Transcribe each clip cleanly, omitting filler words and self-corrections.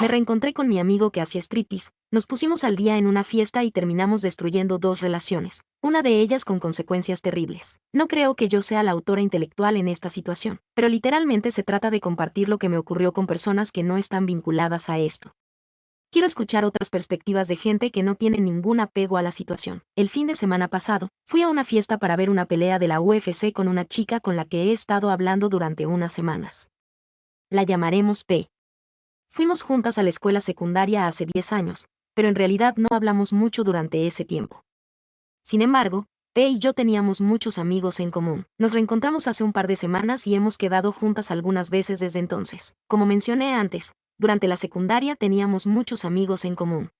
Me reencontré con mi amigo que hacía striptease, nos pusimos al día en una fiesta y terminamos destruyendo 2 relaciones, una de ellas con consecuencias terribles. No creo que yo sea la autora intelectual en esta situación, pero literalmente se trata de compartir lo que me ocurrió con personas que no están vinculadas a esto. Quiero escuchar otras perspectivas de gente que no tiene ningún apego a la situación. El fin de semana pasado, fui a una fiesta para ver una pelea de la UFC con una chica con la que he estado hablando durante unas semanas. La llamaremos P. Fuimos juntas a la escuela secundaria hace 10 años, pero en realidad no hablamos mucho durante ese tiempo. Sin embargo, P y yo teníamos muchos amigos en común. Nos reencontramos hace un par de semanas y hemos quedado juntas algunas veces desde entonces. Como mencioné antes, durante la secundaria teníamos muchos amigos en común.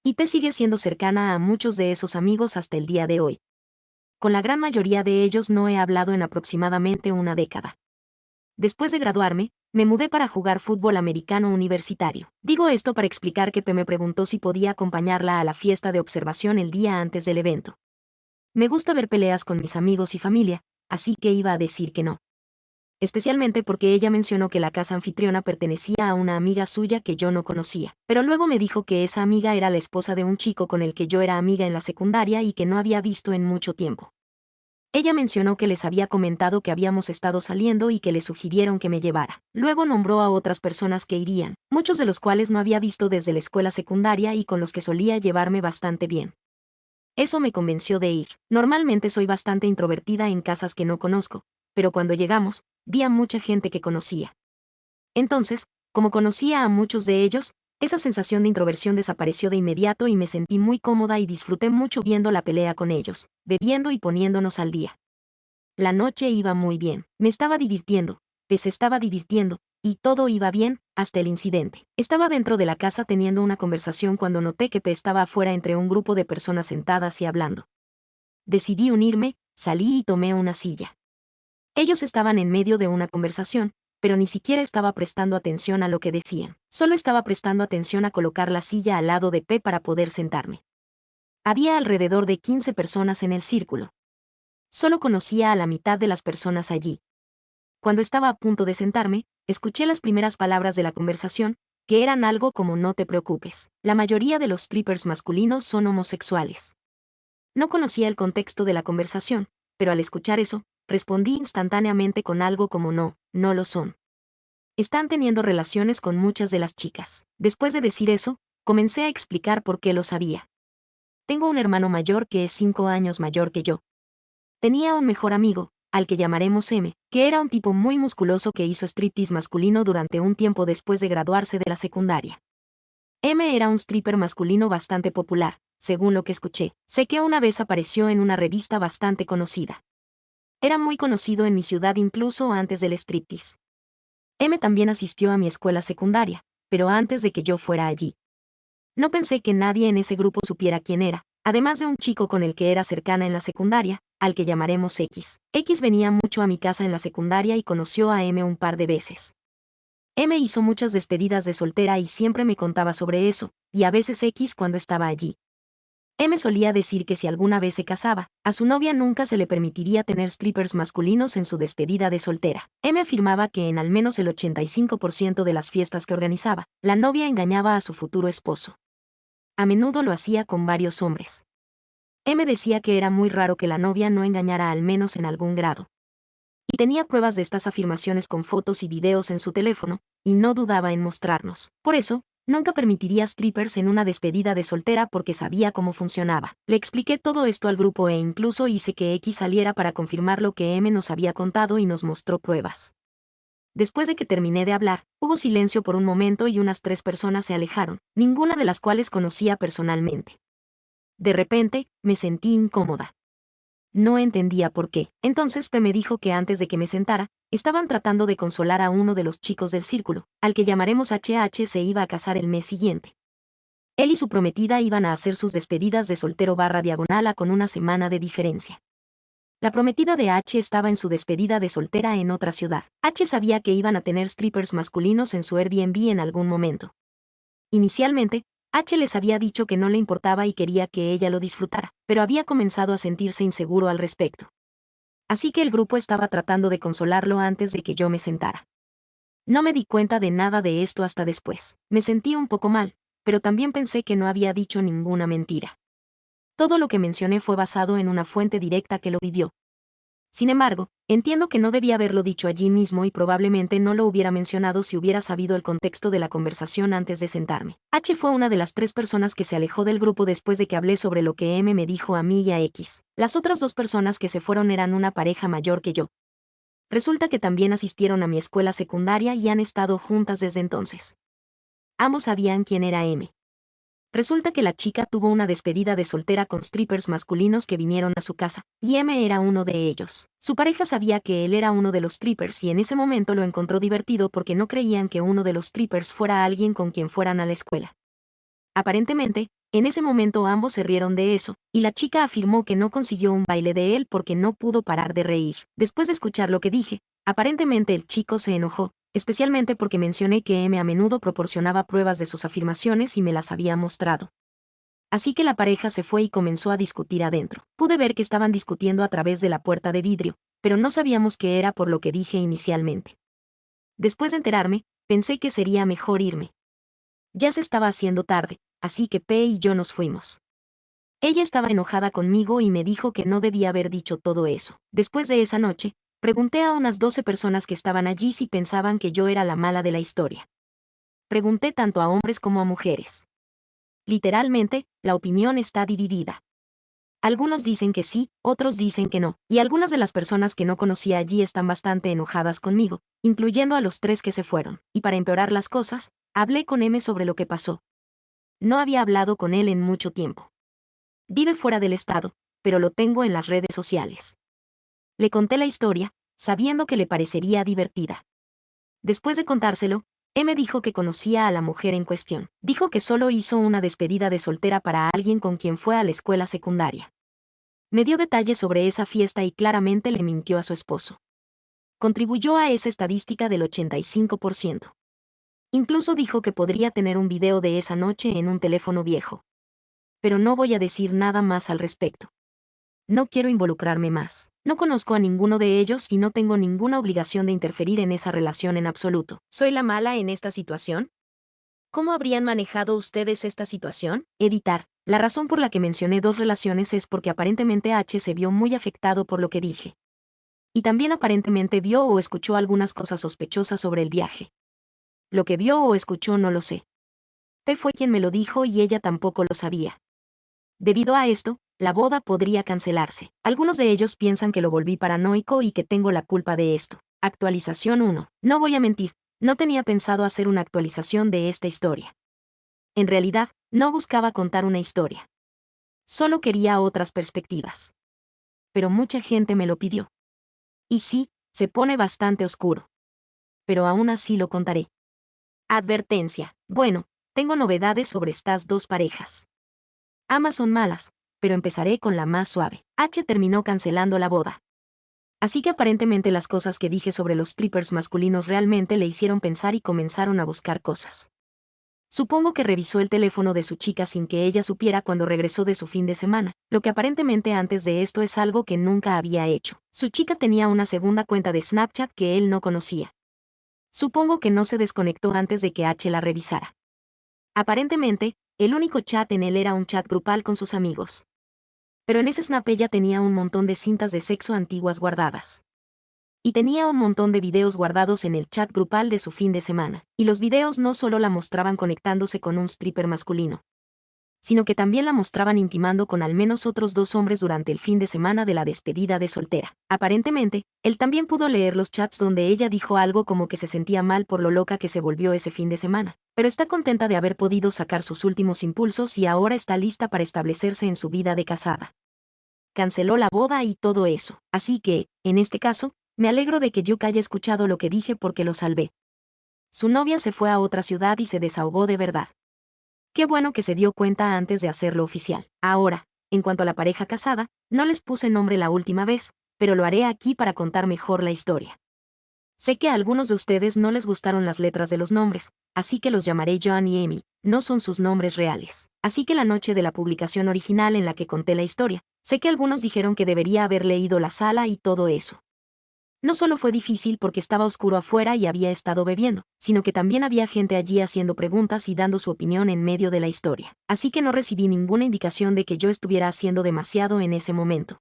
Y P sigue siendo cercana a muchos de esos amigos hasta el día de hoy. Con la gran mayoría de ellos no he hablado en aproximadamente una década. Después de graduarme, me mudé para jugar fútbol americano universitario. Digo esto para explicar que P me preguntó si podía acompañarla a la fiesta de observación el día antes del evento. Me gusta ver peleas con mis amigos y familia, así que iba a decir que no. Especialmente porque ella mencionó que la casa anfitriona pertenecía a una amiga suya que yo no conocía, pero luego me dijo que esa amiga era la esposa de un chico con el que yo era amiga en la secundaria y que no había visto en mucho tiempo. Ella mencionó que les había comentado que habíamos estado saliendo y que le sugirieron que me llevara. Luego nombró a otras personas que irían, muchos de los cuales no había visto desde la escuela secundaria y con los que solía llevarme bastante bien. Eso me convenció de ir. Normalmente soy bastante introvertida en casas que no conozco, pero cuando llegamos, vi a mucha gente que conocía. Entonces, como conocía a muchos de ellos, esa sensación de introversión desapareció de inmediato y me sentí muy cómoda y disfruté mucho viendo la pelea con ellos, bebiendo y poniéndonos al día. La noche iba muy bien, me estaba divirtiendo, P se estaba divirtiendo, y todo iba bien, hasta el incidente. Estaba dentro de la casa teniendo una conversación cuando noté que P estaba afuera entre un grupo de personas sentadas y hablando. Decidí unirme, salí y tomé una silla. Ellos estaban en medio de una conversación, pero ni siquiera estaba prestando atención a lo que decían. Solo estaba prestando atención a colocar la silla al lado de P para poder sentarme. Había alrededor de 15 personas en el círculo. Solo conocía a la mitad de las personas allí. Cuando estaba a punto de sentarme, escuché las primeras palabras de la conversación, que eran algo como no te preocupes. La mayoría de los strippers masculinos son homosexuales. No conocía el contexto de la conversación, pero al escuchar eso, respondí instantáneamente con algo como no lo son. Están teniendo relaciones con muchas de las chicas. Después de decir eso, comencé a explicar por qué lo sabía. Tengo un hermano mayor que es 5 años mayor que yo. Tenía un mejor amigo, al que llamaremos M, que era un tipo muy musculoso que hizo striptease masculino durante un tiempo después de graduarse de la secundaria. M era un stripper masculino bastante popular, según lo que escuché. Sé que una vez apareció en una revista bastante conocida. Era muy conocido en mi ciudad incluso antes del striptease. M también asistió a mi escuela secundaria, pero antes de que yo fuera allí. No pensé que nadie en ese grupo supiera quién era, además de un chico con el que era cercana en la secundaria, al que llamaremos X. X venía mucho a mi casa en la secundaria y conoció a M un par de veces. M hizo muchas despedidas de soltera y siempre me contaba sobre eso, y a veces X cuando estaba allí. M solía decir que si alguna vez se casaba, a su novia nunca se le permitiría tener strippers masculinos en su despedida de soltera. M afirmaba que en al menos el 85% de las fiestas que organizaba, la novia engañaba a su futuro esposo. A menudo lo hacía con varios hombres. M decía que era muy raro que la novia no engañara al menos en algún grado. Y tenía pruebas de estas afirmaciones con fotos y videos en su teléfono, y no dudaba en mostrarnos. Por eso, nunca permitiría strippers en una despedida de soltera porque sabía cómo funcionaba. Le expliqué todo esto al grupo e incluso hice que X saliera para confirmar lo que M nos había contado y nos mostró pruebas. Después de que terminé de hablar, hubo silencio por un momento y unas 3 personas se alejaron, ninguna de las cuales conocía personalmente. De repente, me sentí incómoda. No entendía por qué. Entonces P me dijo que antes de que me sentara, estaban tratando de consolar a uno de los chicos del círculo, al que llamaremos HH se iba a casar el mes siguiente. Él y su prometida iban a hacer sus despedidas de soltero /diagonal con una semana de diferencia. La prometida de H estaba en su despedida de soltera en otra ciudad. H sabía que iban a tener strippers masculinos en su Airbnb en algún momento. Inicialmente, H les había dicho que no le importaba y quería que ella lo disfrutara, pero había comenzado a sentirse inseguro al respecto. Así que el grupo estaba tratando de consolarlo antes de que yo me sentara. No me di cuenta de nada de esto hasta después. Me sentí un poco mal, pero también pensé que no había dicho ninguna mentira. Todo lo que mencioné fue basado en una fuente directa que lo vivió. Sin embargo, entiendo que no debía haberlo dicho allí mismo y probablemente no lo hubiera mencionado si hubiera sabido el contexto de la conversación antes de sentarme. H fue una de las 3 personas que se alejó del grupo después de que hablé sobre lo que M me dijo a mí y a X. Las otras 2 personas que se fueron eran una pareja mayor que yo. Resulta que también asistieron a mi escuela secundaria y han estado juntas desde entonces. Ambos sabían quién era M. Resulta que la chica tuvo una despedida de soltera con strippers masculinos que vinieron a su casa, y M era uno de ellos. Su pareja sabía que él era uno de los strippers y en ese momento lo encontró divertido porque no creían que uno de los strippers fuera alguien con quien fueran a la escuela. Aparentemente, en ese momento ambos se rieron de eso, y la chica afirmó que no consiguió un baile de él porque no pudo parar de reír. Después de escuchar lo que dije, aparentemente el chico se enojó, especialmente porque mencioné que M a menudo proporcionaba pruebas de sus afirmaciones y me las había mostrado. Así que la pareja se fue y comenzó a discutir adentro. Pude ver que estaban discutiendo a través de la puerta de vidrio, pero no sabíamos qué era por lo que dije inicialmente. Después de enterarme, pensé que sería mejor irme. Ya se estaba haciendo tarde, así que P y yo nos fuimos. Ella estaba enojada conmigo y me dijo que no debía haber dicho todo eso. Después de esa noche, pregunté a unas 12 personas que estaban allí si pensaban que yo era la mala de la historia. Pregunté tanto a hombres como a mujeres. Literalmente, la opinión está dividida. Algunos dicen que sí, otros dicen que no, y algunas de las personas que no conocía allí están bastante enojadas conmigo, incluyendo a los 3 que se fueron, y para empeorar las cosas, hablé con M sobre lo que pasó. No había hablado con él en mucho tiempo. Vive fuera del estado, pero lo tengo en las redes sociales. Le conté la historia, sabiendo que le parecería divertida. Después de contárselo, M dijo que conocía a la mujer en cuestión. Dijo que solo hizo una despedida de soltera para alguien con quien fue a la escuela secundaria. Me dio detalles sobre esa fiesta y claramente le mintió a su esposo. Contribuyó a esa estadística del 85%. Incluso dijo que podría tener un video de esa noche en un teléfono viejo. Pero no voy a decir nada más al respecto. No quiero involucrarme más. No conozco a ninguno de ellos y no tengo ninguna obligación de interferir en esa relación en absoluto. ¿Soy la mala en esta situación? ¿Cómo habrían manejado ustedes esta situación? Editar. La razón por la que mencioné 2 relaciones es porque aparentemente H se vio muy afectado por lo que dije. Y también aparentemente vio o escuchó algunas cosas sospechosas sobre el viaje. Lo que vio o escuchó no lo sé. P fue quien me lo dijo y ella tampoco lo sabía. Debido a esto, la boda podría cancelarse. Algunos de ellos piensan que lo volví paranoico y que tengo la culpa de esto. Actualización 1. No voy a mentir, no tenía pensado hacer una actualización de esta historia. En realidad, no buscaba contar una historia. Solo quería otras perspectivas. Pero mucha gente me lo pidió. Y sí, se pone bastante oscuro. Pero aún así lo contaré. Advertencia. Bueno, tengo novedades sobre estas 2 parejas. Ambas son malas, pero empezaré con la más suave. H terminó cancelando la boda. Así que aparentemente las cosas que dije sobre los strippers masculinos realmente le hicieron pensar y comenzaron a buscar cosas. Supongo que revisó el teléfono de su chica sin que ella supiera cuando regresó de su fin de semana, lo que aparentemente antes de esto es algo que nunca había hecho. Su chica tenía una segunda cuenta de Snapchat que él no conocía. Supongo que no se desconectó antes de que H la revisara. Aparentemente, el único chat en él era un chat grupal con sus amigos. Pero en ese snap ella tenía un montón de cintas de sexo antiguas guardadas. Y tenía un montón de videos guardados en el chat grupal de su fin de semana. Y los videos no solo la mostraban conectándose con un stripper masculino, sino que también la mostraban intimando con al menos otros 2 hombres durante el fin de semana de la despedida de soltera. Aparentemente, él también pudo leer los chats donde ella dijo algo como que se sentía mal por lo loca que se volvió ese fin de semana, pero está contenta de haber podido sacar sus últimos impulsos y ahora está lista para establecerse en su vida de casada. Canceló la boda y todo eso, así que, en este caso, me alegro de que Duke haya escuchado lo que dije porque lo salvé. Su novia se fue a otra ciudad y se desahogó de verdad. Qué bueno que se dio cuenta antes de hacerlo oficial. Ahora, en cuanto a la pareja casada, no les puse nombre la última vez, pero lo haré aquí para contar mejor la historia. Sé que a algunos de ustedes no les gustaron las letras de los nombres, así que los llamaré John y Amy, no son sus nombres reales. Así que la noche de la publicación original en la que conté la historia, sé que algunos dijeron que debería haber leído la sala y todo eso. No solo fue difícil porque estaba oscuro afuera y había estado bebiendo, sino que también había gente allí haciendo preguntas y dando su opinión en medio de la historia. Así que no recibí ninguna indicación de que yo estuviera haciendo demasiado en ese momento.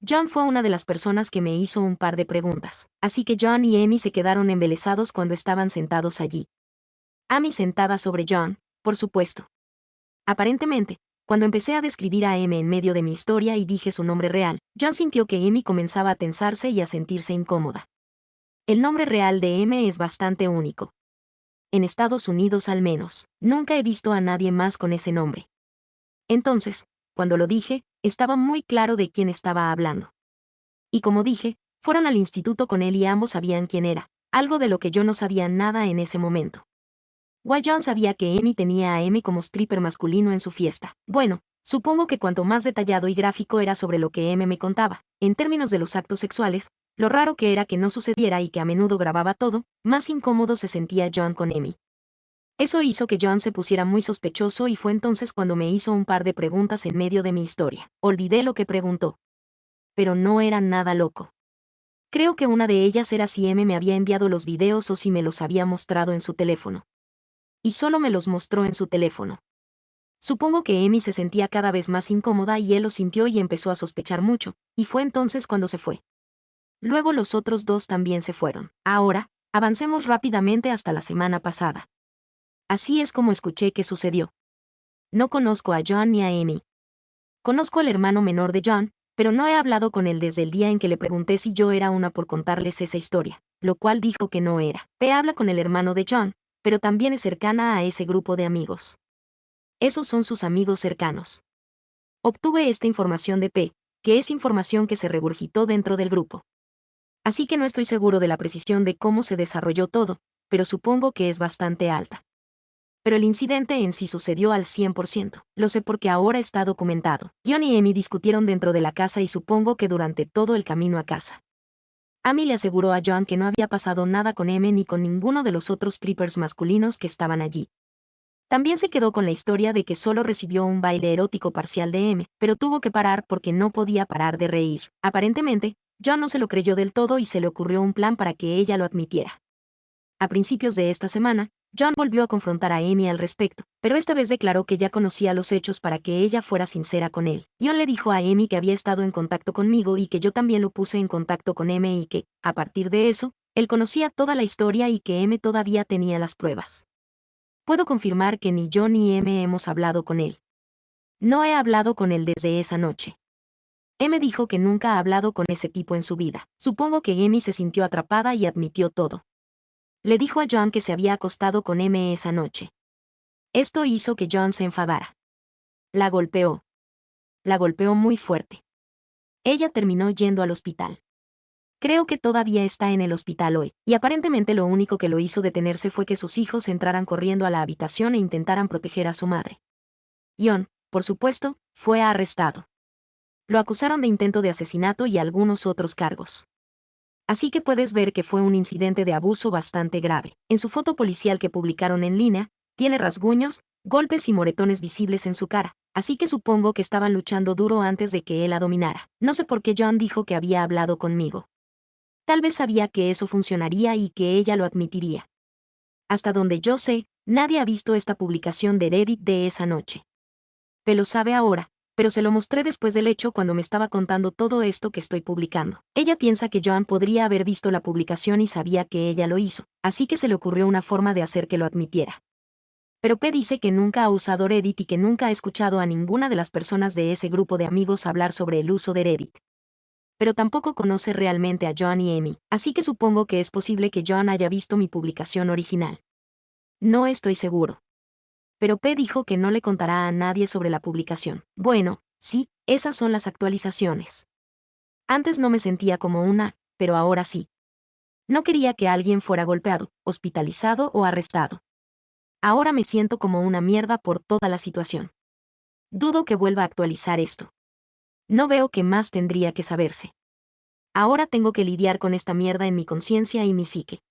John fue una de las personas que me hizo un par de preguntas, así que John y Amy se quedaron embelesados cuando estaban sentados allí. Amy sentada sobre John, por supuesto. Aparentemente, cuando empecé a describir a M en medio de mi historia y dije su nombre real, John sintió que Amy comenzaba a tensarse y a sentirse incómoda. El nombre real de M es bastante único. En Estados Unidos al menos, nunca he visto a nadie más con ese nombre. Entonces, cuando lo dije, estaba muy claro de quién estaba hablando. Y como dije, fueron al instituto con él y ambos sabían quién era, algo de lo que yo no sabía nada en ese momento. John sabía que Amy tenía a M como stripper masculino en su fiesta. Bueno, supongo que cuanto más detallado y gráfico era sobre lo que M me contaba, en términos de los actos sexuales, lo raro que era que no sucediera y que a menudo grababa todo, más incómodo se sentía John con Amy. Eso hizo que John se pusiera muy sospechoso y fue entonces cuando me hizo un par de preguntas en medio de mi historia. Olvidé lo que preguntó. Pero no era nada loco. Creo que una de ellas era si M me había enviado los videos o si me los había mostrado en su teléfono. Y solo me los mostró en su teléfono. Supongo que Amy se sentía cada vez más incómoda y él lo sintió y empezó a sospechar mucho, y fue entonces cuando se fue. Luego los otros dos también se fueron. Ahora, avancemos rápidamente hasta la semana pasada. Así es como escuché que sucedió. No conozco a John ni a Amy. Conozco al hermano menor de John, pero no he hablado con él desde el día en que le pregunté si yo era una por contarles esa historia, lo cual dijo que no era. P habla con el hermano de John, pero también es cercana a ese grupo de amigos. Esos son sus amigos cercanos. Obtuve esta información de P, que es información que se regurgitó dentro del grupo. Así que no estoy seguro de la precisión de cómo se desarrolló todo, pero supongo que es bastante alta. Pero el incidente en sí sucedió al 100%. Lo sé porque ahora está documentado. John y Amy discutieron dentro de la casa y supongo que durante todo el camino a casa. Amy le aseguró a John que no había pasado nada con M ni con ninguno de los otros strippers masculinos que estaban allí. También se quedó con la historia de que solo recibió un baile erótico parcial de M, pero tuvo que parar porque no podía parar de reír. Aparentemente, John no se lo creyó del todo y se le ocurrió un plan para que ella lo admitiera. A principios de esta semana, John volvió a confrontar a Amy al respecto, pero esta vez declaró que ya conocía los hechos para que ella fuera sincera con él. John le dijo a Amy que había estado en contacto conmigo y que yo también lo puse en contacto con M y que, a partir de eso, él conocía toda la historia y que M todavía tenía las pruebas. Puedo confirmar que ni yo ni M hemos hablado con él. No he hablado con él desde esa noche. M dijo que nunca ha hablado con ese tipo en su vida. Supongo que Amy se sintió atrapada y admitió todo. Le dijo a John que se había acostado con M esa noche. Esto hizo que John se enfadara. La golpeó. La golpeó muy fuerte. Ella terminó yendo al hospital. Creo que todavía está en el hospital hoy, y aparentemente lo único que lo hizo detenerse fue que sus hijos entraran corriendo a la habitación e intentaran proteger a su madre. John, por supuesto, fue arrestado. Lo acusaron de intento de asesinato y algunos otros cargos. Así que puedes ver que fue un incidente de abuso bastante grave. En su foto policial que publicaron en línea, tiene rasguños, golpes y moretones visibles en su cara, así que supongo que estaban luchando duro antes de que él la dominara. No sé por qué John dijo que había hablado conmigo. Tal vez sabía que eso funcionaría y que ella lo admitiría. Hasta donde yo sé, nadie ha visto esta publicación de Reddit de esa noche. P lo sabe ahora, pero se lo mostré después del hecho cuando me estaba contando todo esto que estoy publicando. Ella piensa que John podría haber visto la publicación y sabía que ella lo hizo, así que se le ocurrió una forma de hacer que lo admitiera. Pero P dice que nunca ha usado Reddit y que nunca ha escuchado a ninguna de las personas de ese grupo de amigos hablar sobre el uso de Reddit. Pero tampoco conoce realmente a John y Amy, así que supongo que es posible que John haya visto mi publicación original. No estoy seguro. Pero P dijo que no le contará a nadie sobre la publicación. Bueno, sí, esas son las actualizaciones. Antes no me sentía como una, pero ahora sí. No quería que alguien fuera golpeado, hospitalizado o arrestado. Ahora me siento como una mierda por toda la situación. Dudo que vuelva a actualizar esto. No veo qué más tendría que saberse. Ahora tengo que lidiar con esta mierda en mi conciencia y mi psique.